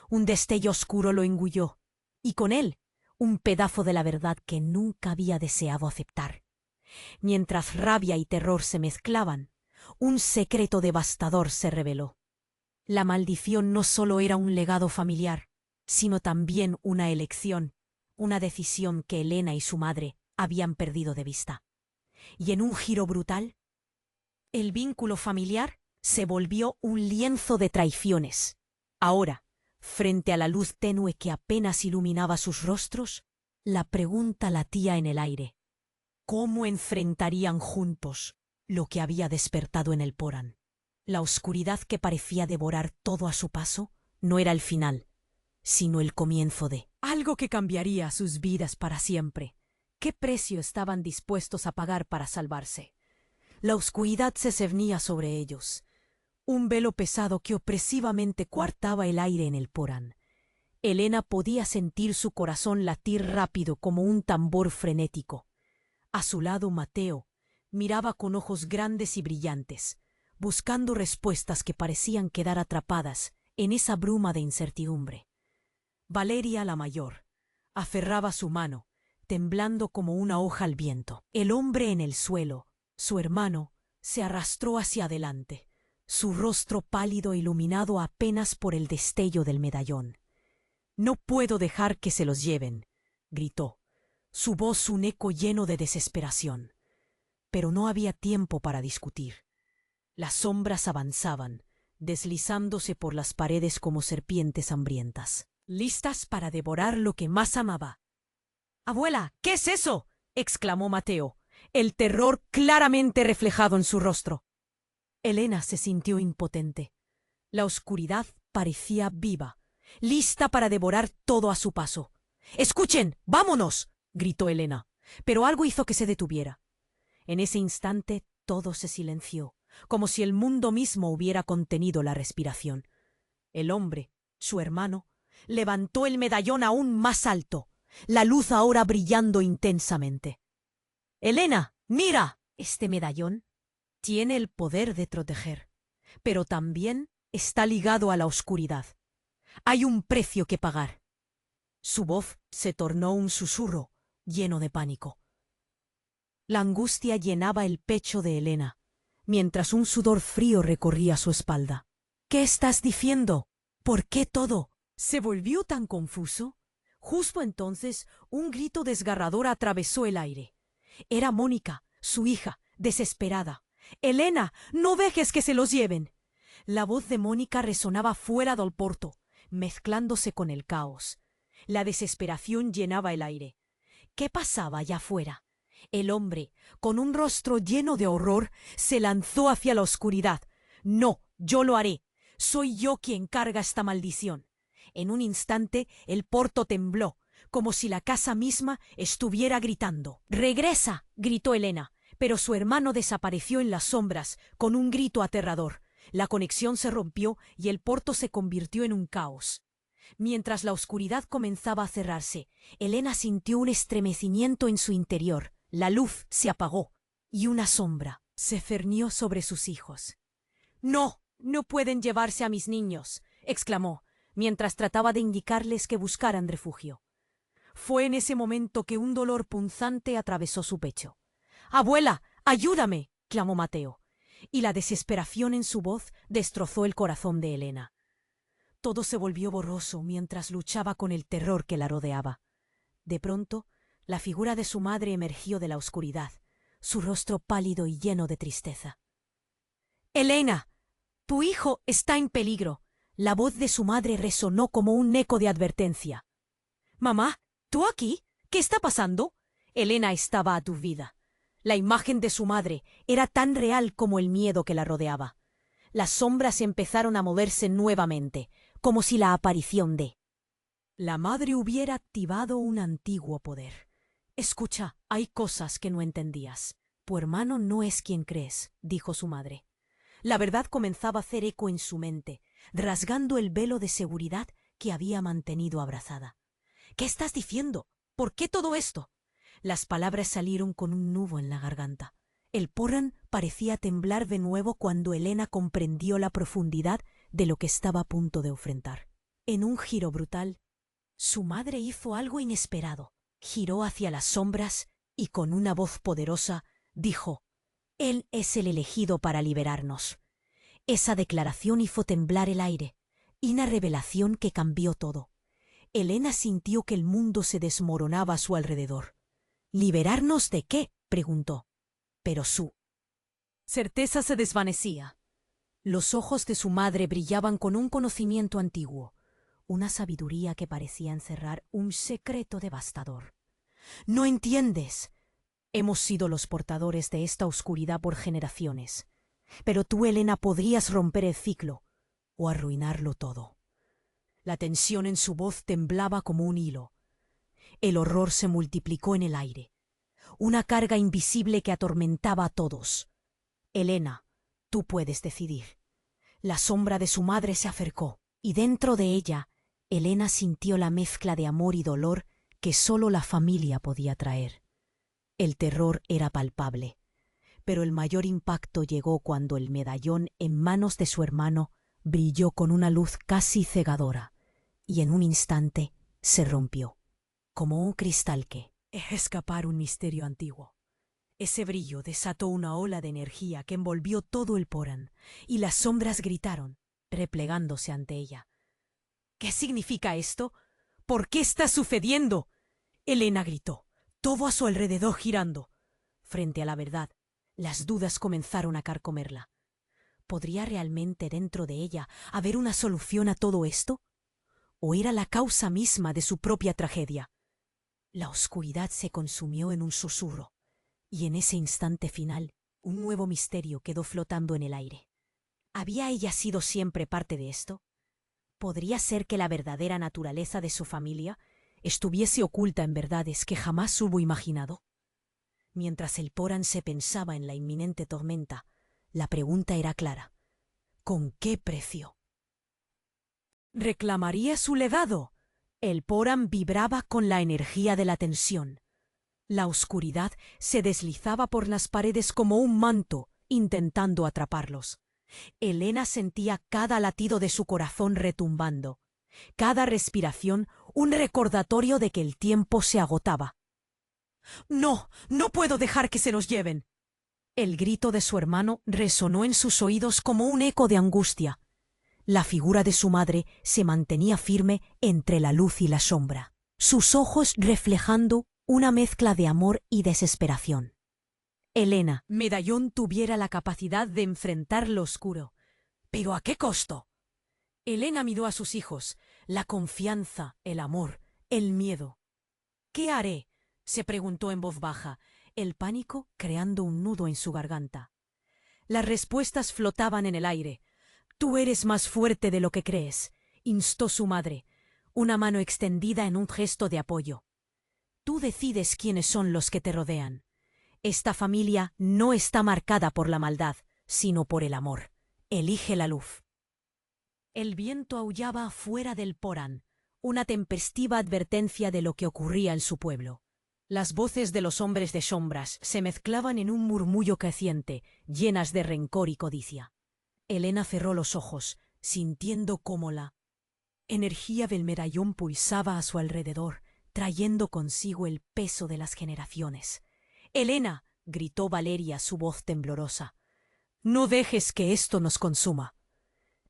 Un destello oscuro lo engulló, y con él un pedazo de la verdad que nunca había deseado aceptar. Mientras rabia y terror se mezclaban, un secreto devastador se reveló. La maldición no solo era un legado familiar, sino también una elección, una decisión que Elena y su madre habían perdido de vista. Y en un giro brutal, el vínculo familiar se volvió un lienzo de traiciones. Ahora, frente a la luz tenue que apenas iluminaba sus rostros, la pregunta latía en el aire. ¿Cómo enfrentarían juntos lo que había despertado en el porán? La oscuridad que parecía devorar todo a su paso no era el final, sino el comienzo de algo que cambiaría sus vidas para siempre. ¿Qué precio estaban dispuestos a pagar para salvarse? La oscuridad se cernía sobre ellos, un velo pesado que opresivamente coartaba el aire en el porán. Elena podía sentir su corazón latir rápido como un tambor frenético. A su lado, Mateo miraba con ojos grandes y brillantes, buscando respuestas que parecían quedar atrapadas en esa bruma de incertidumbre. Valeria, la mayor, aferraba su mano, temblando como una hoja al viento. El hombre en el suelo, su hermano, se arrastró hacia adelante, su rostro pálido iluminado apenas por el destello del medallón. «No puedo dejar que se los lleven», gritó, su voz un eco lleno de desesperación. Pero no había tiempo para discutir. Las sombras avanzaban, deslizándose por las paredes como serpientes hambrientas, listas para devorar lo que más amaba. «Abuela, ¿qué es eso?», exclamó Mateo, el terror claramente reflejado en su rostro. Elena se sintió impotente. La oscuridad parecía viva, lista para devorar todo a su paso. ¡Escuchen! ¡Vámonos!, gritó Elena, pero algo hizo que se detuviera. En ese instante todo se silenció, como si el mundo mismo hubiera contenido la respiración. El hombre, su hermano, levantó el medallón aún más alto, la luz ahora brillando intensamente. «Elena, mira. Este medallón tiene el poder de proteger, pero también está ligado a la oscuridad. Hay un precio que pagar». Su voz se tornó un susurro lleno de pánico. La angustia llenaba el pecho de Elena, mientras un sudor frío recorría su espalda. «¿Qué estás diciendo? ¿Por qué todo?» Se volvió tan confuso. Justo entonces un grito desgarrador atravesó el aire. Era Mónica, su hija, desesperada. «Elena, no dejes que se los lleven». La voz de Mónica resonaba fuera del porto, mezclándose con el caos. La desesperación llenaba el aire. ¿Qué pasaba allá afuera? El hombre, con un rostro lleno de horror, se lanzó hacia la oscuridad. «No, yo lo haré. Soy yo quien carga esta maldición». En un instante el porto tembló, como si la casa misma estuviera gritando. «¡Regresa!», gritó Elena, pero su hermano desapareció en las sombras con un grito aterrador. La conexión se rompió y el porto se convirtió en un caos. Mientras la oscuridad comenzaba a cerrarse, Elena sintió un estremecimiento en su interior. La luz se apagó y una sombra se cernió sobre sus hijos. «No, no pueden llevarse a mis niños», exclamó, mientras trataba de indicarles que buscaran refugio. Fue en ese momento que un dolor punzante atravesó su pecho. «¡Abuela, ayúdame!», clamó Mateo, y la desesperación en su voz destrozó el corazón de Elena. Todo se volvió borroso mientras luchaba con el terror que la rodeaba. De pronto, la figura de su madre emergió de la oscuridad, su rostro pálido y lleno de tristeza. «Elena, tu hijo está en peligro». La voz de su madre resonó como un eco de advertencia. «Mamá, ¿tú aquí? ¿Qué está pasando?». Elena estaba aturdida. La imagen de su madre era tan real como el miedo que la rodeaba. Las sombras empezaron a moverse nuevamente, como si la aparición de la madre hubiera activado un antiguo poder. «Escucha, hay cosas que no entendías. Tu hermano no es quien crees», dijo su madre. La verdad comenzaba a hacer eco en su mente, rasgando el velo de seguridad que había mantenido abrazada. «¿Qué estás diciendo? ¿Por qué todo esto?». Las palabras salieron con un nudo en la garganta. El porrón parecía temblar de nuevo cuando Elena comprendió la profundidad de lo que estaba a punto de enfrentar. En un giro brutal, su madre hizo algo inesperado. Giró hacia las sombras y con una voz poderosa dijo: «Él es el elegido para liberarnos». Esa declaración hizo temblar el aire, y una revelación que cambió todo. Elena sintió que el mundo se desmoronaba a su alrededor. «¿Liberarnos de qué?», preguntó. Pero su certeza se desvanecía. Los ojos de su madre brillaban con un conocimiento antiguo, una sabiduría que parecía encerrar un secreto devastador. «No entiendes. Hemos sido los portadores de esta oscuridad por generaciones. Pero tú, Elena, podrías romper el ciclo o arruinarlo todo». La tensión en su voz temblaba como un hilo. El horror se multiplicó en el aire, una carga invisible que atormentaba a todos. «Elena, tú puedes decidir». La sombra de su madre se acercó, y dentro de ella, Elena sintió la mezcla de amor y dolor que solo la familia podía traer. El terror era palpable, pero el mayor impacto llegó cuando el medallón en manos de su hermano brilló con una luz casi cegadora, y en un instante se rompió, como un cristal que escapar un misterio antiguo. Ese brillo desató una ola de energía que envolvió todo el porrón, y las sombras gritaron, replegándose ante ella. «¿Qué significa esto? ¿Por qué está sucediendo?». Elena gritó, todo a su alrededor girando. Frente a la verdad, las dudas comenzaron a carcomerla. ¿Podría realmente dentro de ella haber una solución a todo esto? ¿O era la causa misma de su propia tragedia? La oscuridad se consumió en un susurro, y en ese instante final, un nuevo misterio quedó flotando en el aire. ¿Había ella sido siempre parte de esto? ¿Podría ser que la verdadera naturaleza de su familia estuviese oculta en verdades que jamás hubo imaginado? Mientras el Poran se pensaba en la inminente tormenta, la pregunta era clara. ¿Con qué precio? ¿Reclamaría su legado? El Poran vibraba con la energía de la tensión. La oscuridad se deslizaba por las paredes como un manto, intentando atraparlos. Elena sentía cada latido de su corazón retumbando, cada respiración un recordatorio de que el tiempo se agotaba. «¡No! ¡No puedo dejar que se los lleven!» El grito de su hermano resonó en sus oídos como un eco de angustia. La figura de su madre se mantenía firme entre la luz y la sombra, sus ojos reflejando una mezcla de amor y desesperación. Elena, Medallón tuviera la capacidad de enfrentar lo oscuro. ¿Pero a qué costo? Elena miró a sus hijos, la confianza, el amor, el miedo. ¿Qué haré?, se preguntó en voz baja, el pánico creando un nudo en su garganta. Las respuestas flotaban en el aire. «Tú eres más fuerte de lo que crees», instó su madre, una mano extendida en un gesto de apoyo. «Tú decides quiénes son los que te rodean. Esta familia no está marcada por la maldad, sino por el amor. Elige la luz». El viento aullaba afuera del Poran, una tempestiva advertencia de lo que ocurría en su pueblo. Las voces de los hombres de sombras se mezclaban en un murmullo creciente, llenas de rencor y codicia. Elena cerró los ojos, sintiendo cómo la energía del medallón pulsaba a su alrededor, trayendo consigo el peso de las generaciones. «¡Elena!», gritó Valeria, su voz temblorosa. «No dejes que esto nos consuma».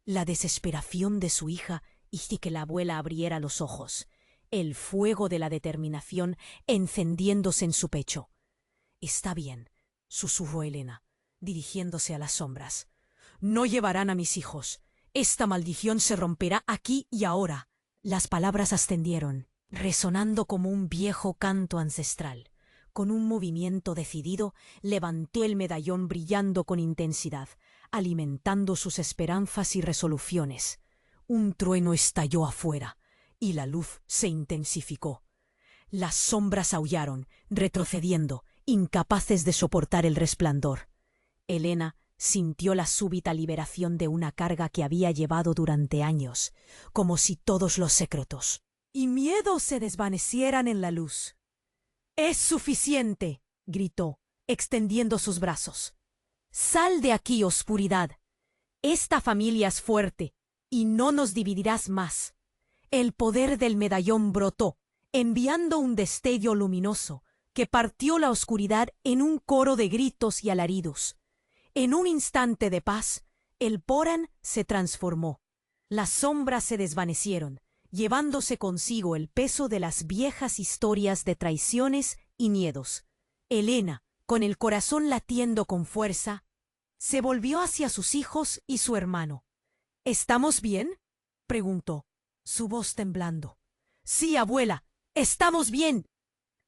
La desesperación de su hija hizo que la abuela abriera los ojos, el fuego de la determinación encendiéndose en su pecho. «Está bien», susurró Elena, dirigiéndose a las sombras. «No llevarán a mis hijos. Esta maldición se romperá aquí y ahora». Las palabras ascendieron, resonando como un viejo canto ancestral. Con un movimiento decidido, levantó el medallón brillando con intensidad, alimentando sus esperanzas y resoluciones. Un trueno estalló afuera, y la luz se intensificó. Las sombras aullaron, retrocediendo, incapaces de soportar el resplandor. Elena sintió la súbita liberación de una carga que había llevado durante años, como si todos los secretos y miedos se desvanecieran en la luz. «¡Es suficiente!», gritó, extendiendo sus brazos. «Sal de aquí, oscuridad. Esta familia es fuerte, y no nos dividirás más». El poder del medallón brotó, enviando un destello luminoso que partió la oscuridad en un coro de gritos y alaridos. En un instante de paz, el Poran se transformó. Las sombras se desvanecieron, llevándose consigo el peso de las viejas historias de traiciones y miedos. Elena, con el corazón latiendo con fuerza, se volvió hacia sus hijos y su hermano. «¿Estamos bien?», preguntó, su voz temblando. «Sí, abuela, estamos bien».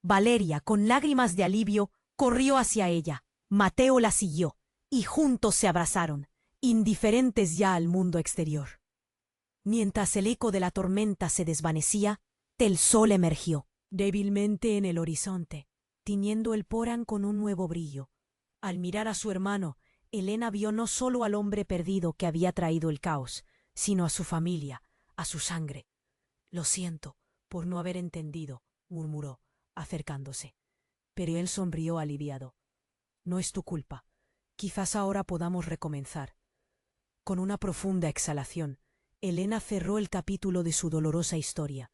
Valeria, con lágrimas de alivio, corrió hacia ella. Mateo la siguió, y juntos se abrazaron, indiferentes ya al mundo exterior. Mientras el eco de la tormenta se desvanecía, el sol emergió, débilmente en el horizonte, tiñendo el Poran con un nuevo brillo. Al mirar a su hermano, Elena vio no solo al hombre perdido que había traído el caos, sino a su familia, a su sangre. «Lo siento por no haber entendido», murmuró, acercándose. Pero él sonrió aliviado. «No es tu culpa. Quizás ahora podamos recomenzar». Con una profunda exhalación, Elena cerró el capítulo de su dolorosa historia.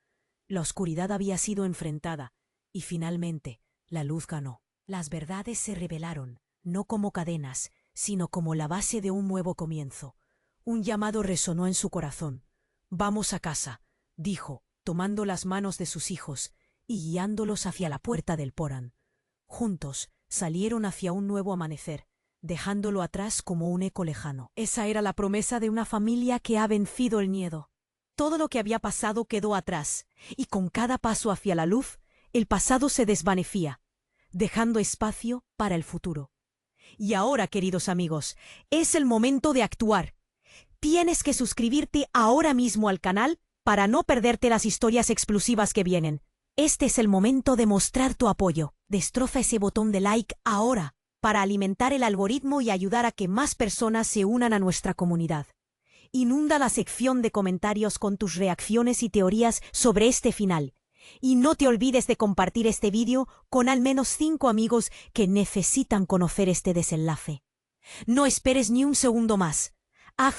La oscuridad había sido enfrentada, y finalmente la luz ganó. Las verdades se revelaron, no como cadenas, sino como la base de un nuevo comienzo. Un llamado resonó en su corazón. «Vamos a casa», dijo, tomando las manos de sus hijos y guiándolos hacia la puerta del Poran. Juntos salieron hacia un nuevo amanecer, dejándolo atrás como un eco lejano. Esa era la promesa de una familia que ha vencido el miedo. Todo lo que había pasado quedó atrás, y con cada paso hacia la luz, el pasado se desvanecía, dejando espacio para el futuro. Y ahora, queridos amigos, es el momento de actuar. Tienes que suscribirte ahora mismo al canal para no perderte las historias exclusivas que vienen. Este es el momento de mostrar tu apoyo. Destroza ese botón de like ahora para alimentar el algoritmo y ayudar a que más personas se unan a nuestra comunidad. Inunda la sección de comentarios con tus reacciones y teorías sobre este final. Y no te olvides de compartir este vídeo con al menos 5 amigos que necesitan conocer este desenlace. No esperes ni un segundo más. Haz